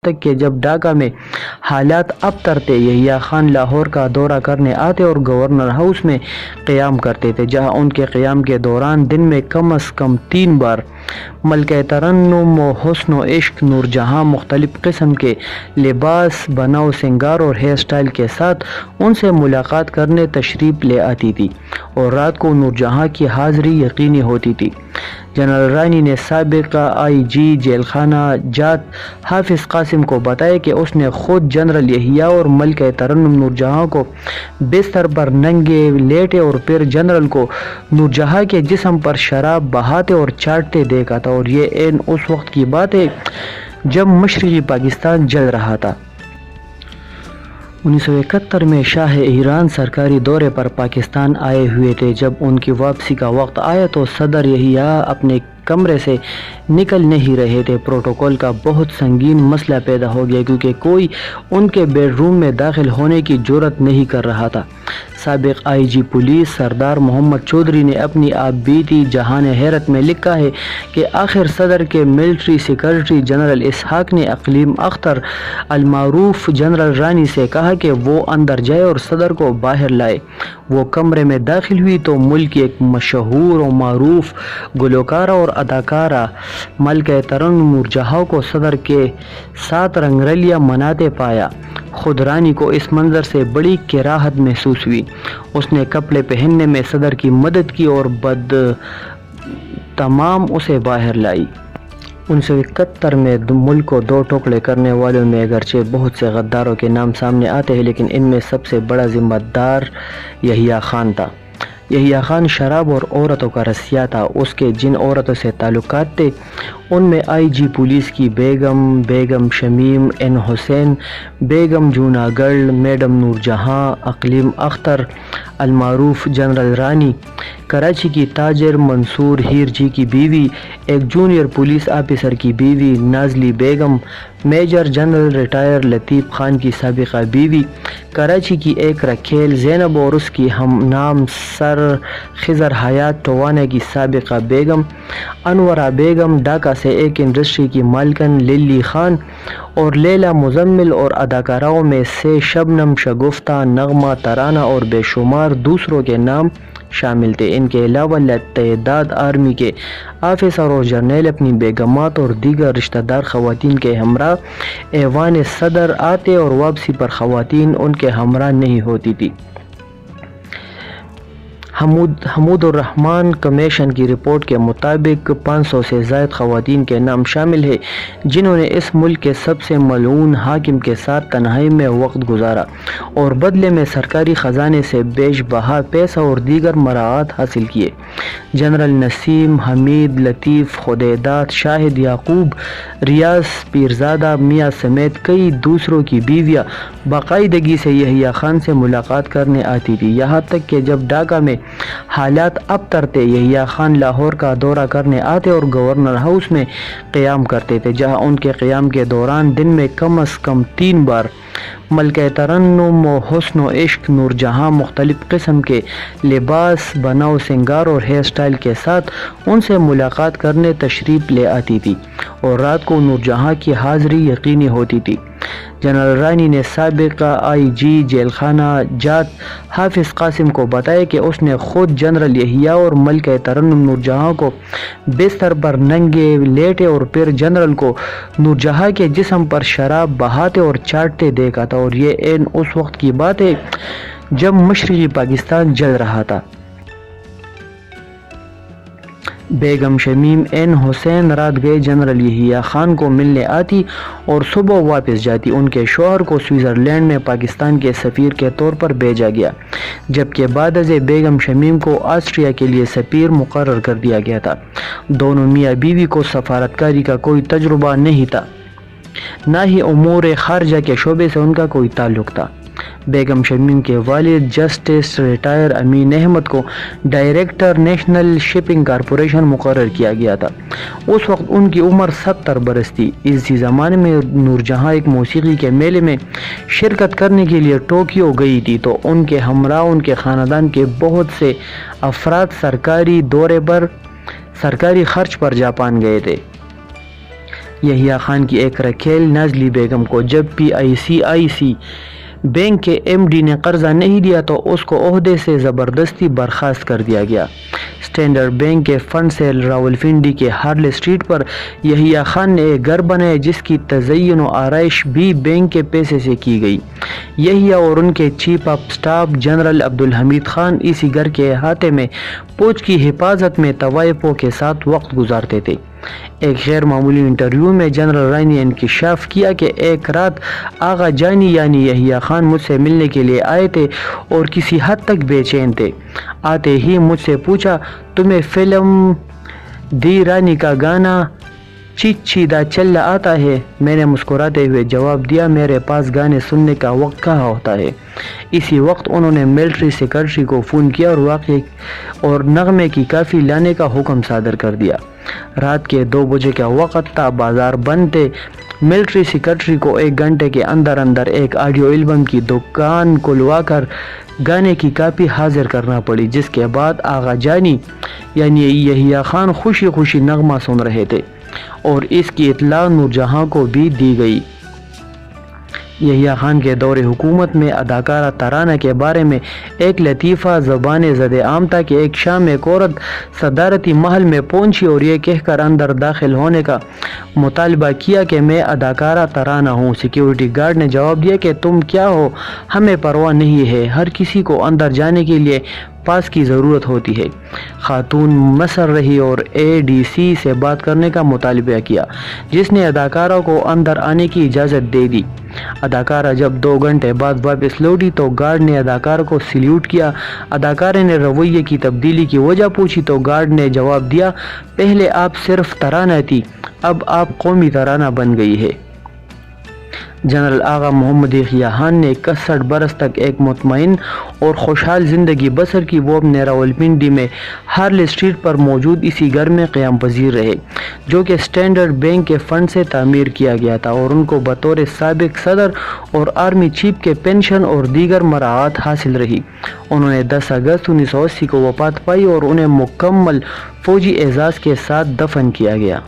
تک کہ جب ڈھاکہ میں حالات ابتر تھے، یحییٰ خان لاہور کا دورہ کرنے آتے اور گورنر ہاؤس میں قیام کرتے تھے، جہاں ان کے قیام کے دوران دن میں کم از کم 3 بار ملکہ ترنم و حسن و عشق نور جہاں مختلف قسم کے لباس، بناؤ سنگار اور ہیئر سٹائل کے ساتھ ان سے ملاقات کرنے تشریف لے آتی تھی اور رات کو نور جہاں کی حاضری یقینی ہوتی تھی۔ جنرل رانی نے سابق آئی جی جیل خانہ جات حافظ قاسم کو بتایا کہ اس نے خود جنرل یحییٰ اور ملکہ ترنم نور جہاں کو بستر پر ننگے لیٹے اور پھر جنرل کو نور جہاں کے جسم پر شراب بہاتے اور چاٹتے دیکھا تھا، اور یہ عین اس وقت کی بات ہے جب مشرقی پاکستان جل رہا تھا۔ 1971 میں شاہ ایران سرکاری دورے پر پاکستان آئے ہوئے تھے۔ جب ان کی واپسی کا وقت آیا تو صدر یحییٰ اپنے کمرے سے نکل نہیں رہے تھے۔ پروٹوکول کا بہت سنگین مسئلہ پیدا ہو گیا کیونکہ کوئی ان کے بیڈ روم میں داخل ہونے کی جرأت نہیں کر رہا تھا۔ سابق آئی جی پولیس سردار محمد چودھری نے اپنی آپ بیتی جہان حیرت میں لکھا ہے کہ آخر صدر کے ملٹری سیکرٹری جنرل اسحاق نے اقلیم اختر المعروف جنرل رانی سے کہا کہ وہ اندر جائے اور صدر کو باہر لائے۔ وہ کمرے میں داخل ہوئی تو ملک کی ایک مشہور و معروف گلوکارہ اور اداکارہ ملکہ ترنم نور جہاں کو صدر کے ساتھ رنگ رلیاں مناتے پایا۔ خود رانی کو اس منظر سے بڑی کراہت محسوس ہوئی۔ اس نے کپڑے پہننے میں صدر کی مدد کی اور بعد تمام اسے باہر لائی۔ 1971 میں ملک کو دو ٹکڑے کرنے والوں میں اگرچہ بہت سے غداروں کے نام سامنے آتے ہیں، لیکن ان میں سب سے بڑا ذمہ دار یحییٰ خان تھا۔ یحییٰ خان شراب اور عورتوں کا رسیا تھا۔ اس کے جن عورتوں سے تعلقات تھے ان میں آئی جی پولیس کی بیگم شمیم این حسین، بیگم جوناگڑھ، میڈم نور جہاں، اقلیم اختر المعروف جنرل رانی، کراچی کی تاجر منصور ہیر جی کی بیوی، ایک جونیئر پولیس آفیسر کی بیوی نازلی بیگم، میجر جنرل ریٹائر لطیف خان کی سابقہ بیوی، کراچی کی ایک رکھیل زینب اور اس کی ہم نام سر خضر حیات ٹوانے کی سابقہ بیگم انورہ بیگم، ڈھاکہ سے ایک انڈسٹری کی مالکن للی خان اور لیلا مزمل، اور اداکاراؤں میں سے شبنم شگفتہ، نغمہ ترانہ اور بے شمار دوسروں کے نام شامل تھے۔ ان کے علاوہ تعداد آرمی کے آفیسر اور جرنیل اپنی بیگمات اور دیگر رشتہ دار خواتین کے ہمراہ ایوان صدر آتے اور واپسی پر خواتین ان کے ہمراہ نہیں ہوتی تھی۔ حمود الرحمن کمیشن کی رپورٹ کے مطابق 500 سے زائد خواتین کے نام شامل ہیں جنہوں نے اس ملک کے سب سے ملعون حاکم کے ساتھ تنہائی میں وقت گزارا اور بدلے میں سرکاری خزانے سے بیش بہا پیسہ اور دیگر مراعات حاصل کیے۔ جنرل نسیم، حمید، لطیف، خدیدات، شاہد یعقوب، ریاض پیرزادہ میاں سمیت کئی دوسروں کی بیویاں باقاعدگی سے یحییٰ خان سے ملاقات کرنے آتی تھی، یہاں تک کہ جب ڈھاکہ میں حالات ابتر تھے، یحییٰ خان لاہور کا دورہ کرنے آتے اور گورنر ہاؤس میں قیام کرتے تھے، جہاں ان کے قیام کے دوران دن میں کم از کم 3 بار ملکہ ترنم و حسن و عشق نور جہاں مختلف قسم کے لباس، بناؤ سنگار اور ہیئر سٹائل کے ساتھ ان سے ملاقات کرنے تشریف لے آتی تھی اور رات کو نور جہاں کی حاضری یقینی ہوتی تھی۔ جنرل رانی نے سابق آئی جی جیل خانہ جات حافظ قاسم کو بتایا کہ اس نے خود جنرل یحییٰ اور ملکہ ترنم نور جہاں کو بستر پر ننگے لیٹے اور پھر جنرل کو نور جہاں کے جسم پر شراب بہاتے اور چاٹتے دیکھا تھا، اور یہ عین اس وقت کی بات ہے جب مشرقی پاکستان جل رہا تھا۔ بیگم شمیم این حسین رات گئے جنرل یحییٰ خان کو ملنے آتی اور صبح واپس جاتی۔ ان کے شوہر کو سوئٹزرلینڈ میں پاکستان کے سفیر کے طور پر بھیجا گیا، جبکہ بعد ازیں بیگم شمیم کو آسٹریا کے لیے سفیر مقرر کر دیا گیا تھا۔ دونوں میاں بیوی کو سفارتکاری کا کوئی تجربہ نہیں تھا، نہ ہی امور خارجہ کے شعبے سے ان کا کوئی تعلق تھا۔ بیگم شمیم کے والد جسٹس ریٹائر امین احمد کو ڈائریکٹر نیشنل شپنگ کارپوریشن مقرر کیا گیا تھا۔ اس وقت ان کی عمر 70 برس تھی۔ اسی زمانے میں نور جہاں ایک موسیقی کے میلے میں شرکت کرنے کے لیے ٹوکیو گئی تھی تو ان کے ہمراہ ان کے خاندان کے بہت سے افراد سرکاری دورے پر سرکاری خرچ پر جاپان گئے تھے۔ یحییٰ خان کی ایک رکھیل نازلی بیگم کو جب PICIC بینک کے MD نے قرضہ نہیں دیا تو اس کو عہدے سے زبردستی برخاست کر دیا گیا۔ اسٹینڈرڈ بینک کے فنڈ سے راولپنڈی کے ہارلے اسٹریٹ پر یحییٰ خان نے ایک گھر بنایا جس کی تزئین و آرائش بھی بینک کے پیسے سے کی گئی۔ یحییٰ اور ان کے chief of staff general Abdul Hamid Khan اسی گھر کے احاطے میں فوج کی حفاظت میں طوائفوں کے ساتھ وقت گزارتے تھے۔ ایک غیر معمولی انٹرویو میں جنرل رائے نے انکشاف کیا کہ ایک رات آغا جانی یعنی یحییٰ خان مجھ سے ملنے کے لیے آئے تھے اور کسی حد تک بے چین تھے۔ آتے ہی مجھ سے پوچھا، تمہیں فلم دی رانی کا گانا چیدہ چلا آتا ہے؟ میں نے مسکراتے ہوئے جواب دیا، میرے پاس گانے سننے کا وقت کہاں ہوتا ہے۔ اسی وقت انہوں نے ملٹری سیکرٹری کو فون کیا اور واقعے اور نغمے کی کاپی لانے کا حکم صادر کر دیا۔ رات کے 2 بجے کا وقت تھا، بازار بند تھے۔ ملٹری سیکرٹری کو 1 گھنٹے کے اندر ایک آڈیو البم کی دکان کھلوا کر گانے کی کاپی حاضر کرنا پڑی، جس کے بعد آغا جانی یعنی یحییٰ خان خوشی خوشی نغمہ سن رہے تھے اور اس کی اطلاع نور جہاں کو بھی دی گئی۔ یحییٰ خان کے دور حکومت میں اداکارہ ترانہ کے بارے میں ایک لطیفہ زبان زد عام تھا کہ ایک شام ایک عورت صدارتی محل میں پہنچی اور یہ کہہ کر اندر داخل ہونے کا مطالبہ کیا کہ میں اداکارہ ترانہ ہوں۔ سیکیورٹی گارڈ نے جواب دیا کہ تم کیا ہو، ہمیں پرواہ نہیں ہے، ہر کسی کو اندر جانے کے لیے پاس کی ضرورت ہوتی ہے۔ خاتون مصر رہی اور ADC سے بات کرنے کا مطالبہ کیا، جس نے اداکارہ کو اندر آنے کی اجازت دے دی۔ اداکارہ جب 2 گھنٹے بعد واپس لوٹی تو گارڈ نے اداکارہ کو سلیوٹ کیا۔ اداکارہ نے رویے کی تبدیلی کی وجہ پوچھی تو گارڈ نے جواب دیا، پہلے آپ صرف ترانہ تھی، اب آپ قومی ترانہ بن گئی ہے۔ جنرل آغا محمد یحییٰ خان نے 61 برس تک ایک مطمئن اور خوشحال زندگی بسر کی۔ وہ اپنے راولپنڈی میں ہارلے اسٹریٹ پر موجود اسی گھر میں قیام پذیر رہے جو کہ اسٹینڈرڈ بینک کے فنڈ سے تعمیر کیا گیا تھا، اور ان کو بطور سابق صدر اور آرمی چیف کے پینشن اور دیگر مراعات حاصل رہی۔ انہوں نے 10 اگست 1980 کو وفات پائی اور انہیں مکمل فوجی اعزاز کے ساتھ دفن کیا گیا۔